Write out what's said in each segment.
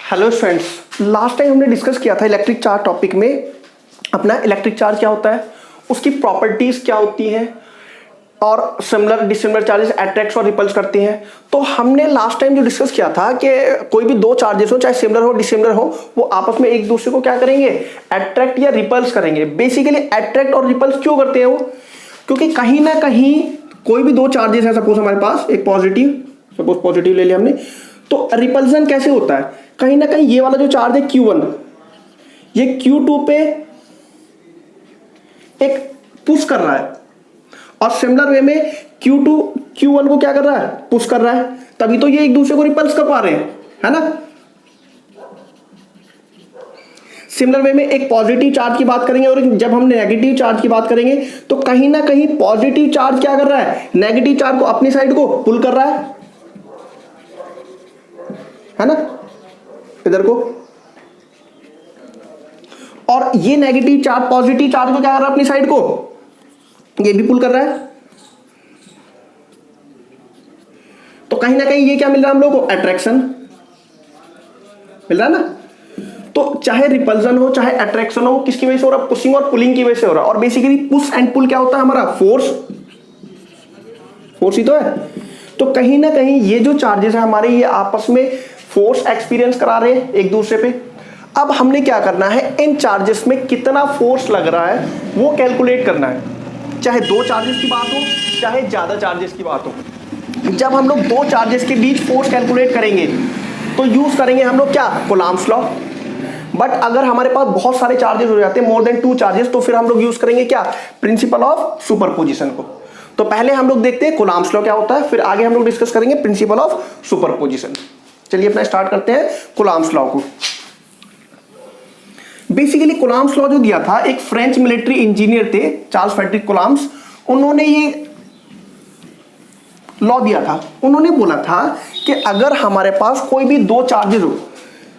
Hello friends, last time हमने discuss किया था इलेक्ट्रिक चार्ज टॉपिक में अपना इलेक्ट्रिक चार्ज क्या होता है, उसकी प्रॉपर्टीज क्या होती हैं और सिमिलर डिसिमिलर चार्जेस अट्रैक्ट और रिपल्स करते हैं। तो हमने लास्ट टाइम जो डिस्कस किया था कि कोई भी दो चार्जेस हो, चाहे सिमिलर हो डिसिमिलर हो, वो आपस में एक दूसरे को क्या करेंगे, अट्रैक्ट या रिपल्स करेंगे। बेसिकली अट्रैक्ट और रिपल्स क्यों करते हैं वो, क्योंकि कहीं ना कहीं कोई भी दो चार्जेस है, सपोज हमारे पास एक पॉजिटिव, सपोज पॉजिटिव ले लिया हमने, तो रिपल्सन कैसे होता है, कहीं ना कहीं ये वाला जो चार्ज है Q1, ये Q2 पे एक पुश कर रहा है और सिमिलर वे में Q2 Q1 को क्या कर रहा है, पुश कर रहा है, तभी तो ये एक दूसरे को रिपल्स कर पा रहे हैं, है ना। सिमिलर वे में एक पॉजिटिव चार्ज की बात करेंगे और जब हम नेगेटिव चार्ज की बात करेंगे तो कहीं ना कहीं पॉजिटिव चार्ज क्या कर रहा है, नेगेटिव चार्ज को अपनी साइड को पुल कर रहा है ना, इधर को। और ये नेगेटिव चार्ज पॉजिटिव चार्ज को क्या कर रहा है, अपनी साइड को ये भी पुल कर रहा है। तो कहीं ना कहीं ये क्या मिल रहा है हम लोग को, अट्रैक्शन मिल रहा है ना। तो चाहे रिपल्सन हो चाहे अट्रैक्शन हो, किसकी वजह से हो रहा है, पुशिंग और पुलिंग की वजह से हो रहा है। और बेसिकली पुश एंड पुल क्या होता है हमारा, फोर्स ही तो है। तो कहीं ना कहीं ये जो चार्जेस है हमारे, ये आपस में फोर्स एक्सपीरियंस करा रहे हैं एक दूसरे पे। अब हमने क्या करना है, इन चार्जेस में कितना फोर्स लग रहा है वो कैलकुलेट करना है, चाहे दो चार्जेस की बात हो चाहे ज्यादा चार्जेस की बात हो। जब हम लोग दो चार्जेस के बीच फोर्स कैलकुलेट करेंगे तो यूज करेंगे हम लोग क्या, कूलम्ब्स लॉ। बट अगर हमारे पास बहुत सारे चार्जेस हो जाते हैं, मोर देन टू चार्जेस, तो फिर हम लोग यूज करेंगे क्या, प्रिंसिपल ऑफ सुपरपोजिशन को। तो पहले हम लोग देखते हैं कूलम्ब्स लॉ क्या होता है, फिर आगे हम लोग डिस्कस करेंगे प्रिंसिपल ऑफ सुपरपोजिशन। चलिए अपना स्टार्ट करते हैं कूलम्ब्स लॉ को। बेसिकली कूलम्ब्स लॉ जो दिया था, एक फ्रेंच मिलिट्री इंजीनियर थे चार्ल्स फ्रेडरिक कूलम्ब्स, उन्होंने ये लॉ दिया था। उन्होंने बोला था कि अगर हमारे पास कोई भी दो चार्जेस हो,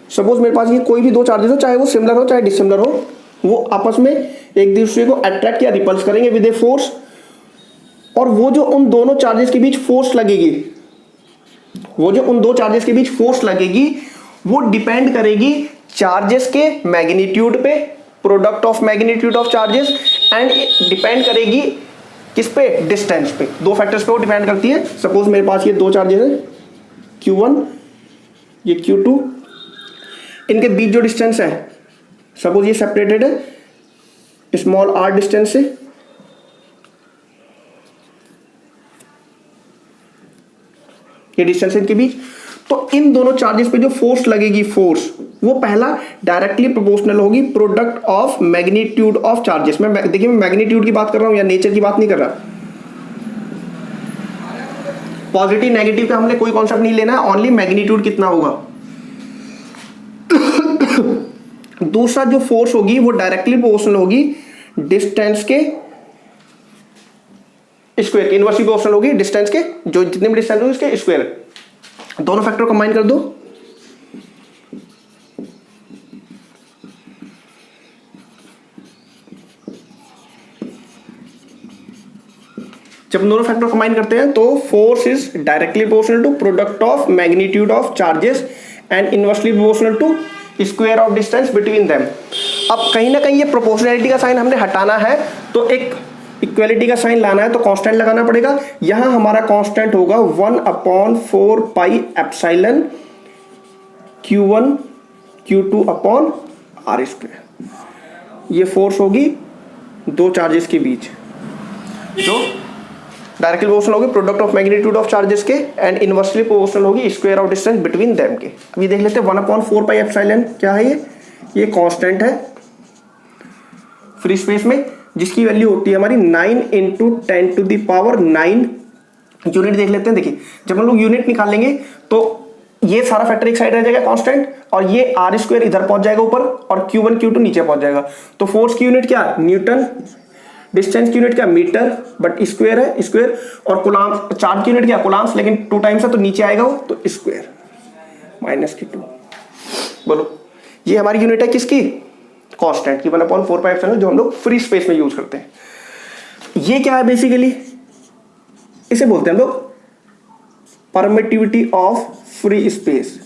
सपोज मेरे पास ये कोई भी दो चार्जेस हो, चाहे वो सिमिलर हो चाहे डिसिमिलर हो, वो आपस में एक दूसरे को अट्रैक्ट या रिपल्स करेंगे विद ए फोर्स। और वो जो उन दोनों चार्जेस के बीच फोर्स लगेगी, वो जो उन दो चार्जेस के बीच फोर्स लगेगी, वो डिपेंड करेगी चार्जेस के मैग्नीट्यूड पे, product of magnitude of charges, and depend करेगी किस पे, डिस्टेंस पे। दो फैक्टर्स पे वो डिपेंड करती है। सपोज मेरे पास ये दो चार्जेस है Q1, ये Q2, इनके बीच जो डिस्टेंस है, सपोज ये सेपरेटेड है स्मॉल r डिस्टेंस से, ये डिस्टेंस इनके बीच, तो इन दोनों चार्जेस पे जो फोर्स लगेगी, फोर्स वो पहला डायरेक्टली प्रोपोर्शनल होगी product of magnitude of charges. मैं देखिए, मैं मैग्नीट्यूड की बात कर रहा हूं या नेचर की बात नहीं कर रहा। पॉजिटिव नेगेटिव का हमने कोई कॉन्सेप्ट नहीं लेना है, ओनली मैग्नीट्यूड कितना होगा। दूसरा जो फोर्स होगी वो डायरेक्टली प्रोपोर्शनल होगी डिस्टेंस के स्क्वायर, इनवर्सली प्रोपोर्शनल होगी डिस्टेंस के, जो जितने भी डिस्टेंस होगी उसके स्क्वायर। दोनों फैक्टर कंबाइन कर दो, जब दोनों फैक्टर कंबाइन करते हैं तो force is directly proportional to product of magnitude of charges and inversely proportional to square of distance between them. अब कहीं ना कहीं ये प्रोपोर्शनैलिटी का साइन हमने हटाना है, तो एक इक्वलिटी का साइन लाना है, तो कांस्टेंट लगाना पड़ेगा। यहां हमारा कांस्टेंट होगा 1/4 pi epsilon Q1 Q2 upon R square. ये फोर्स होगी दो चार्जेस के बीच, जो डायरेक्टली प्रोपोर्शनल होगी product of magnitude of charges के एंड इनवर्सली प्रोपोर्शनल होगी square of distance between them के। अभी देख लेते हैं 1/4 पाई एप्सिलॉन क्या है, ये कांस्टेंट है फ्री स्पेस में, जिसकी वैल्यू होती है हमारी 9 × 10⁹ यूनिट। देख लेते हैं, देखिए जब हम लोग यूनिट निकालेंगे तो ये सारा फैक्टर एक साइड रह जाएगा कांस्टेंट, और ये R स्क्वायर इधर पहुंच जाएगा ऊपर, और Q1 Q2 नीचे पहुंच जाएगा। तो फोर्स की यूनिट क्या, न्यूटन, डिस्टेंस की यूनिट क्या, मीटर, बट स्क्वायर है स्क्वायर, और कूलम्ब चार्ज की यूनिट क्या, कूलम्ब्स, लेकिन 2 टाइम्स है तो नीचे आएगा वो, तो स्क्वायर -2। बोलो, ये हमारी यूनिट है किसकी, कांस्टेंट की, 1/4 पाई एप्सिलॉन, जो हम लोग फ्री स्पेस में यूज करते हैं। ये क्या है, बेसिकली इसे बोलते हैं हम लोग permittivity of free space.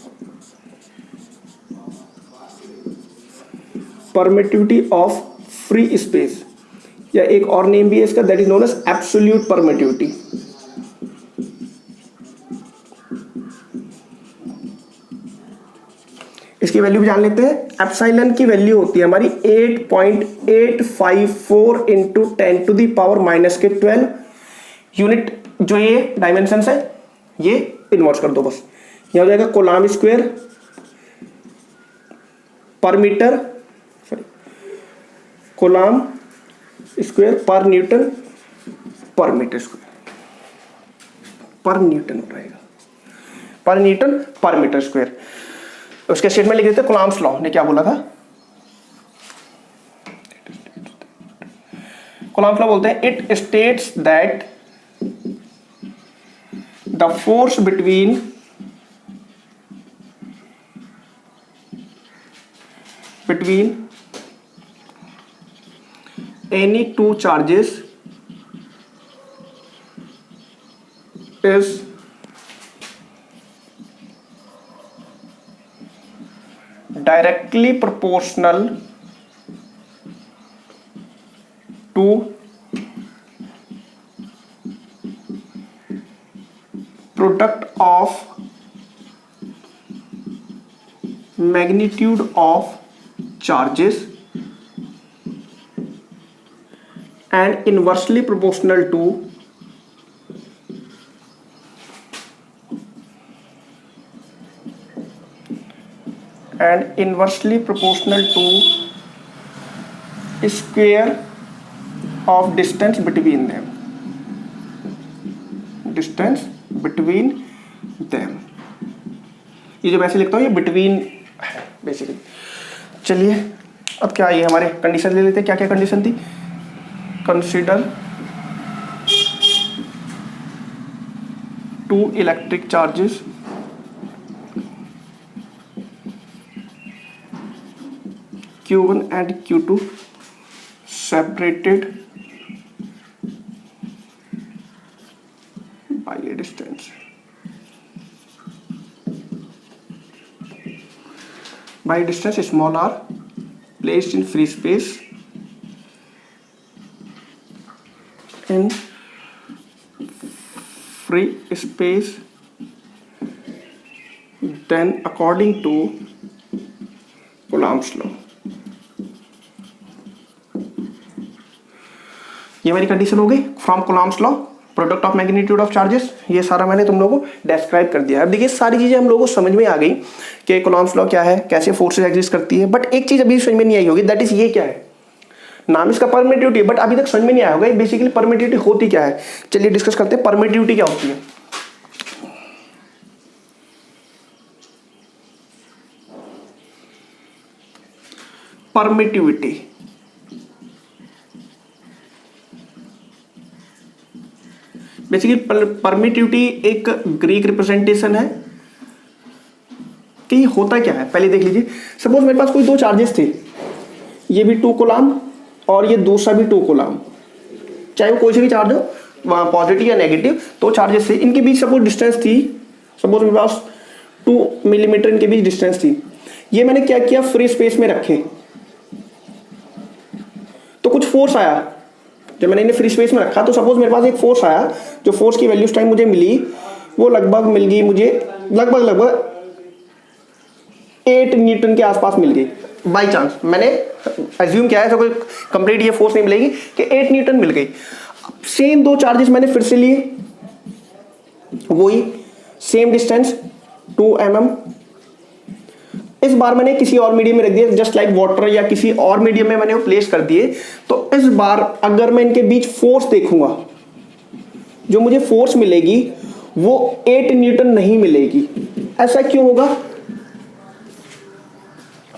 Permittivity of free space, या एक और नेम भी है इसका, that is known as absolute permittivity. इसकी वैल्यू भी जान लेते हैं। एप्सिलॉन की वैल्यू होती है हमारी 8.854 इंटू 10⁻⁻12 यूनिट। जो ये डायमेंशंस है ये इन्वर्स कर दो बस, यहां हो जाएगा कूलम्ब स्क्वायर पर मीटर, सॉरी कूलम्ब स्क्वायर पर न्यूटन पर मीटर स्क्वायर, पर न्यूटन हो जाएगा, पर न्यूटन पर मीटर स्क्वायर। उसके स्टेटमेंट लिख देते हैं। कूलम्ब्स लॉ ने क्या बोला था? कूलम्ब्स लॉ बोलते हैं it states that the force between any two charges is directly proportional to product of magnitude of charges and inversely proportional to square of distance between them, ये जो वैसे लिखता हूँ ये बिटवीन है बेसिकली। चलिए अब क्या ये हमारे कंडीशन ले लेते हैं। क्या क्या कंडीशन थी? Consider two electric charges Q1 and Q2 separated by a distance. By a distance small r, placed in free space then according to Coulomb's law। ये मेरी कंडीशन हो गई from Coulomb's law, product of magnitude of charges. ये सारा मैंने तुम लोगों को डिस्क्राइब कर दिया है। अब देखिए सारी चीजें हम लोगों को समझ में आ गई कि कूलम्ब्स लॉ क्या है, कैसे फोर्सेस एग्जिस्ट करती है। बट एक चीज अभी समझ में नहीं आई होगी, दैट इज ये क्या है। नाम इसका परमिटिविटी है, बट अभी तक समझ में नहीं आया होगा बेसिकली परमिटिविटी होती क्या है। चलिए डिस्कस करते हैं परमिटिविटी क्या होती है। परमिटिविटी बेसिकली परमिटिविटी एक ग्रीक रिप्रेजेंटेशन है कि ये होता क्या है। पहले देख लीजिए, सपोज मेरे पास कोई दो चार्जेस थे, ये भी 2 कूलम्ब और ये दूसरा भी 2 कूलम्ब, चाहे वो कोई से भी चार्ज हो, वहाँ पॉजिटिव या नेगेटिव, तो चार्जेस थे। इनके बीच सपोज डिस्टेंस थी, सपोज मेरे पास 2 मिलीमीटर इनके बीच डिस्टेंस थी। ये मैंने क्या किया, फ्री स्पेस में रखे, तो कुछ फोर्स आया। जब मैंने इन्हें फ्री स्पेस में रखा तो सपोज मेरे पास एक फोर्स आया, जो फोर्स की वैल्यू उस टाइम मुझे मिली वो लगभग मिल गई मुझे लगभग 8 न्यूटन के आसपास मिल गई। बाई चांस मैंने एज्यूम किया है, तो कोई कंप्लीट ये फोर्स नहीं मिलेगी कि 8 न्यूटन मिल गई। सेम दो चार्जेस मैंने फिर से लिए, वही सेम डिस्टेंस 2 mm। इस बार मैंने किसी और मीडियम में रख दिया, जस्ट लाइक वाटर या किसी और मीडियम में मैंने वो प्लेस कर दिए। तो इस बार अगर मैं इनके बीच फोर्स देखूंगा, जो मुझे फोर्स मिलेगी वो 8 न्यूटन नहीं मिलेगी। ऐसा क्यों होगा?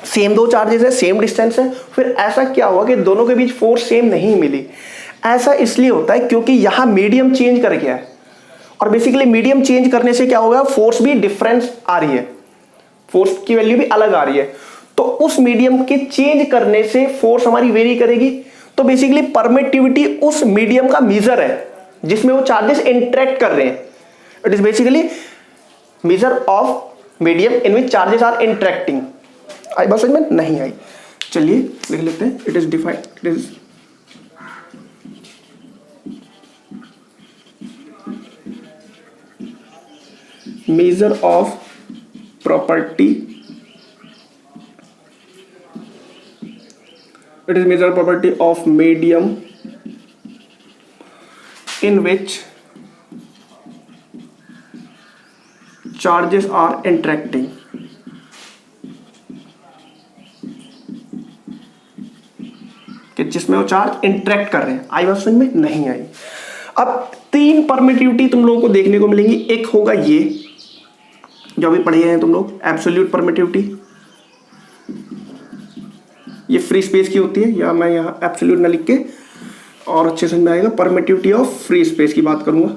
सेम दो चार्जेस है, सेम डिस्टेंस है, फिर ऐसा क्या हुआ कि दोनों के बीच फोर्स सेम नहीं मिली? ऐसा इसलिए होता है क्योंकि यहां मीडियम चेंज कर गया है, और बेसिकली मीडियम चेंज करने से क्या होगा, फोर्स भी डिफरेंस आ रही है, फोर्स की वैल्यू भी अलग आ रही है। तो उस मीडियम के चेंज करने से फोर्स हमारी वेरी करेगी। तो बेसिकली परमिटिविटी उस मीडियम का मेजर है जिसमें वो चार्जेस इंटरेक्ट कर रहे हैं। It is basically measure of medium in which charges are interacting. आई बात समझ में नहीं आई? चलिए लिख लेते हैं। It is defined, it is measure of property, it is measure property of medium in which charges are interacting। कि जिसमें वो चार्ज इंटरेक्ट कर रहे हैं। आई बात समझ में? नहीं आई। अब तीन परमिटिविटी तुम लोगों को देखने को मिलेंगी। एक होगा ये जो अभी पढ़े हैं तुम लोग, एब्सोल्यूट परमिटिविटी, ये फ्री स्पेस की होती है, या मैं यहाँ एब्सोल्यूट ना लिख के और अच्छे समझ में आएगा, परमिटिविटी ऑफ फ्री स्पेस की बात करूंगा।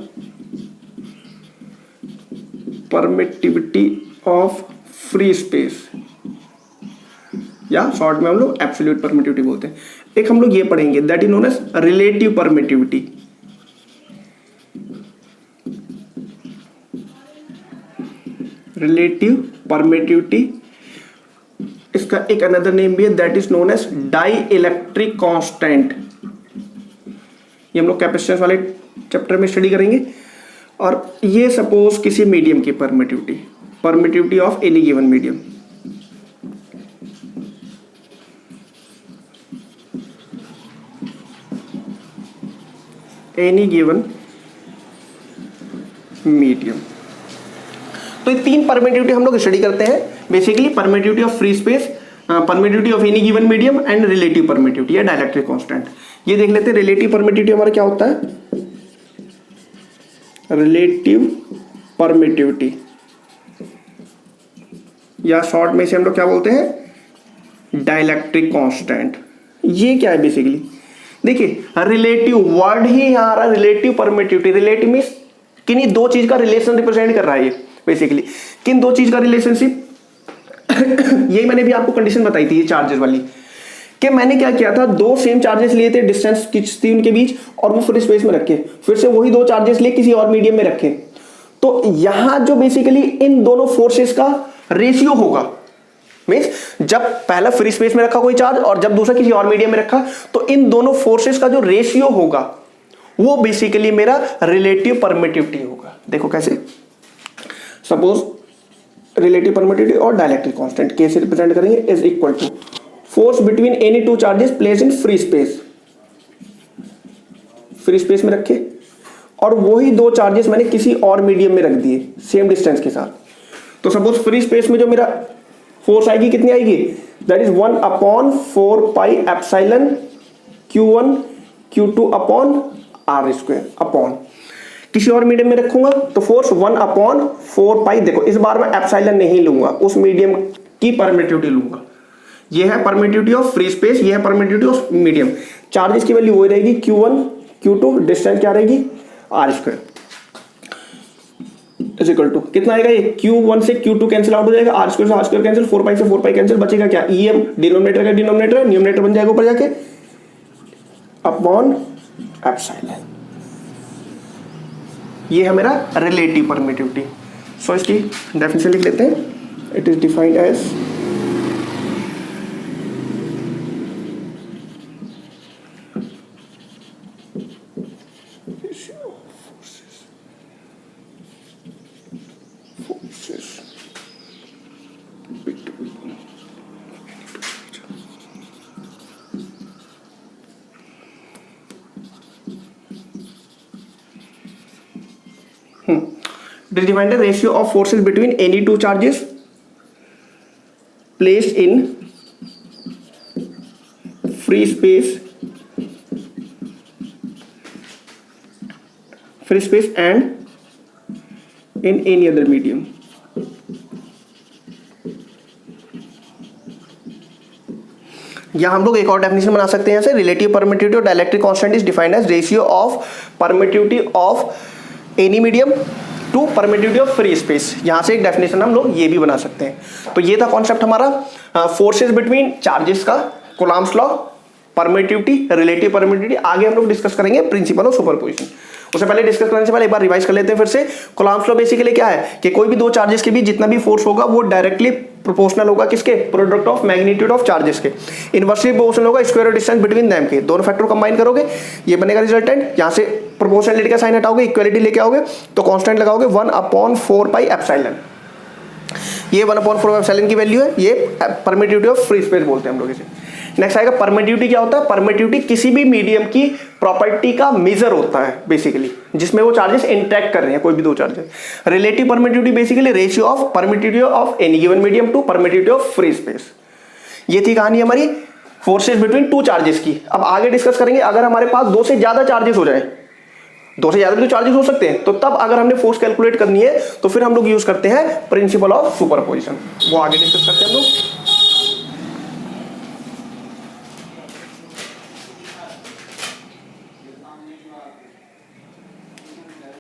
परमिटिविटी ऑफ फ्री स्पेस, या शॉर्ट में हम लोग एब्सोल्यूट परमिटिविटी बोलते हैं। एक हम लोग ये पढ़ेंगे, that is known as relative permittivity. Relative permittivity, इसका एक अनदर नेम भी है, that is known as dielectric constant. ये हम लोग कैपेसिटेंस वाले चैप्टर में स्टडी करेंगे। और ये सपोज किसी मीडियम की permittivity, permittivity of any given medium, any given medium. तो ये तीन परमिटिविटी हम लोग स्टडी करते हैं basically, permittivity of free space, permittivity of any given medium and relative permittivity या डाइलेक्ट्रिक कांस्टेंट। ये देख लेते हैं रिलेटिव परमिटिविटी हमारा क्या होता है। रिलेटिव परमिटिविटी या शॉर्ट में से हम लोग क्या बोलते हैं, डाइलेक्ट्रिक कांस्टेंट। ये क्या है बेसिकली, देखिए रिलेटिव वर्ड ही यहाँ आ रहा है, रिलेटिव परमिटिविटी। रिलेटिव मीन्स किन्हीं दो चीज का रिलेशन रिप्रेजेंट कर रहा है ये बेसिकली। किन दो चीज का रिलेशनशिप, यही मैंने भी आपको कंडीशन बताई थी ये चार्जेस वाली, कि मैंने क्या किया था, दो सेम चार्जेस लिए थे, डिस्टेंस किस थी उनके बीच, और वो फ्री स्पेस में रखे, फिर से वही दो चार्जेस लिए किसी और मीडियम में रखे। तो यहां जो बेसिकली इन दोनों फोर्सेस का रेशियो होगा, मीन्स जब पहला फ्री स्पेस में रखा कोई चार्ज और जब दूसरा किसी और मीडियम में रखा, तो इन दोनों फोर्सेस का जो रेशियो होगा वो बेसिकली मेरा रिलेटिव परमिटिविटी होगा। देखो कैसे, सपोज रिलेटिव परमिटिविटी और डाइलेक्ट्रिक कांस्टेंट कैसे रिप्रेजेंट करेंगे, is equal to force between any two charges placed in free space, free space में रखे, और वही दो चार्जेस मैंने किसी और मीडियम में रख दिए सेम डिस्टेंस के साथ। तो सपोज फ्री स्पेस में जो मेरा फोर्स आएगी कितनी आएगी, that is 1/4 pi epsilon Q1 Q2 upon R square upon, किसी और मीडियम में रखूंगा तो फोर्स 1/4 पाई। देखो इस बार मैं एप्सिलॉन नहीं लूंगा, उस मीडियम की परमिटिविटी लूंगा। ये है परमिटिविटी ऑफ फ्री स्पेस, ये है परमिटिविटी ऑफ मीडियम। चार्जेस की वैल्यू वही रहेगी Q1 Q2, डिस्टेंस क्या रहेगी R square is equal to कितना आएगा, ये Q1 से Q2 कैंसिल आउट हो जाएगा, R स्क्वायर से R स्क्वायर कैंसिल, 4 पाई से 4 पाई कैंसिल, बचेगा क्या, EM डिनोमिनेटर का डिनोमिनेटर, न्यूमरेटर बन जाएगा ऊपर जाके अपॉन एप्सिलॉन। ये है मेरा रिलेटिव परमिटिविटी। सो इसकी डेफिनेशन लिख लेते हैं, it is defined as it is defined as ratio of forces between any two charges placed in free space and in any other medium। यहाँ हम लोग एक और डेफिनेशन बना सकते हैं, रिलेटिव परमिटिविटी और dielectric constant is defined as ratio of permittivity of any medium to permittivity of free space. यहां से एक डेफिनेशन हम लोग ये भी बना सकते हैं। तो ये था कॉन्सेप्ट हमारा फोर्सेस बिटवीन चार्जेस का, Coulomb's law, permittivity, relative permittivity. आगे हम लोग डिस्कस करेंगे प्रिंसिपल ऑफ सुपरपोजिशन। उससे पहले डिस्कस करने से पहले एक बार रिवाइज कर लेते हैं फिर से। कूलॉम्स लॉ बेसिकली क्या है कि कोई भी दो चार्जेस के बीच जितना भी फोर्स होगा वो डायरेक्टली प्रोपोर्शनल होगा किसके, product of magnitude of charges के। इनवर्सली प्रोपोर्शनल होगा square of distance between them के। दोनों फैक्टर कंबाइन करोगे ये बनेगा रिजल्टेंट। यहाँ से प्रोपोर्शनलिटी का साइन हटाओगे, इक्वालिटी लेके आओगे तो कांस्टेंट लगाओगे 1/4 पाई एप्सिलॉन। ये 1/4 एप्सिलॉन की वैल्यू है, ये परमिटिविटी ऑफ फ्री स्पेस बोलते हैं हम लोग इसे। नेक्स्ट आएगा परमिटिविटी। क्या होता है, परमिटिविटी किसी भी मीडियम की प्रॉपर्टी का मेजर होता है बेसिकली, जिसमें वो चार्जेस इंटरेक्ट कर रहे हैं, कोई भी दो charges. Relative permittivity basically ratio of permittivity of any given medium to permittivity of free space. ये थी कहानी हमारी फोर्सेस बिटवीन टू चार्जेस की। अब आगे डिस्कस करेंगे अगर हमारे पास दो से ज्यादा चार्जेस हो जाए, दो से ज्यादा भी तो चार्जेस हो सकते हैं, तो तब अगर हमने फोर्स कैलकुलेट करनी है तो फिर हम लोग यूज करते हैं प्रिंसिपल ऑफ सुपरपोजिशन। वो आगे डिस्कस करते हैं हम लोग।